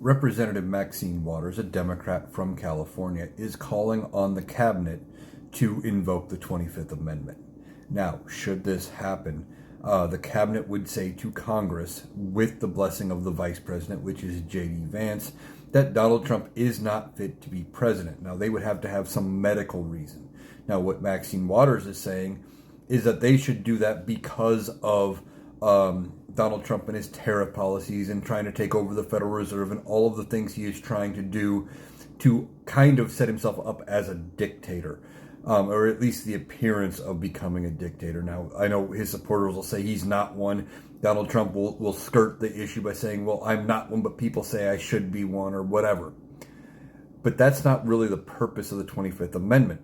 Representative Maxine Waters, a Democrat from California, is calling on the cabinet to invoke the 25th Amendment. Now, should this happen, the cabinet would say to Congress, with the blessing of the vice president, which is J.D. Vance, that Donald Trump is not fit to be president. Now, they would have to have some medical reason. Now, what Maxine Waters is saying is that they should do that because of Donald Trump and his tariff policies and trying to take over the Federal Reserve and all of the things he is trying to do to kind of set himself up as a dictator, or at least the appearance of becoming a dictator. Now, I know his supporters will say he's not one. Donald Trump will skirt the issue by saying, well, I'm not one, but people say I should be one or whatever. But that's not really the purpose of the 25th Amendment.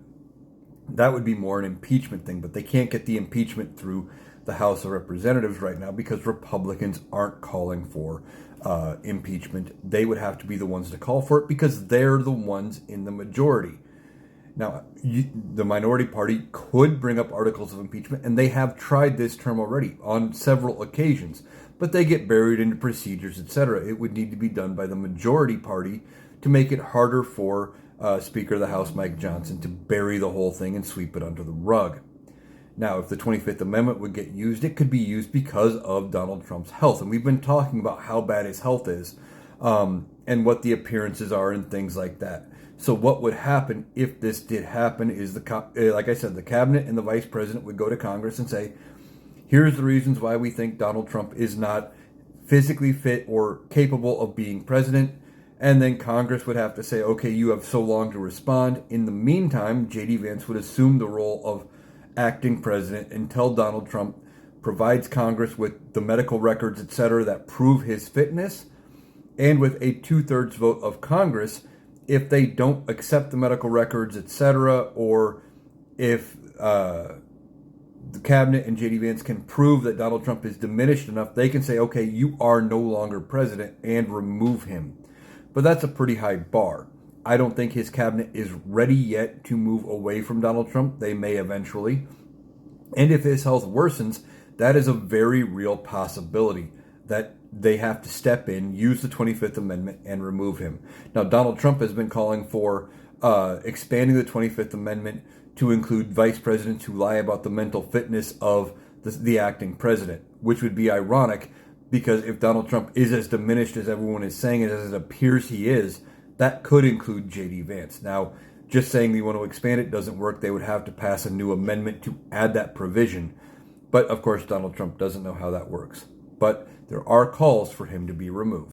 That would be more an impeachment thing, but they can't get the impeachment through the House of Representatives right now because Republicans aren't calling for impeachment. They would have to be the ones to call for it because they're the ones in the majority. Now, the minority party could bring up articles of impeachment, and they have tried this term already on several occasions, but they get buried into procedures, etc. It would need to be done by the majority party to make it harder for Speaker of the House Mike Johnson to bury the whole thing and sweep it under the rug. Now, if the 25th Amendment would get used, it could be used because of Donald Trump's health. And we've been talking about how bad his health is and what the appearances are and things like that. So what would happen if this did happen is, like I said, the cabinet and the vice president would go to Congress and say, here's the reasons why we think Donald Trump is not physically fit or capable of being president. And then Congress would have to say, okay, you have so long to respond. In the meantime, J.D. Vance would assume the role of acting president until Donald Trump provides Congress with the medical records, etc., that prove his fitness, and with a 2/3 vote of Congress, if they don't accept the medical records, etc., or if the cabinet and J.D. Vance can prove that Donald Trump is diminished enough, they can say, okay, you are no longer president, and remove him. But that's a pretty high bar. I don't think his cabinet is ready yet to move away from Donald Trump. They may eventually. And if his health worsens, that is a very real possibility that they have to step in, use the 25th Amendment, and remove him. Now, Donald Trump has been calling for expanding the 25th Amendment to include vice presidents who lie about the mental fitness of the acting president, which would be ironic because if Donald Trump is as diminished as everyone is saying and as it appears he is, that could include J.D. Vance. Now, just saying they want to expand it doesn't work. They would have to pass a new amendment to add that provision. But, of course, Donald Trump doesn't know how that works. But there are calls for him to be removed.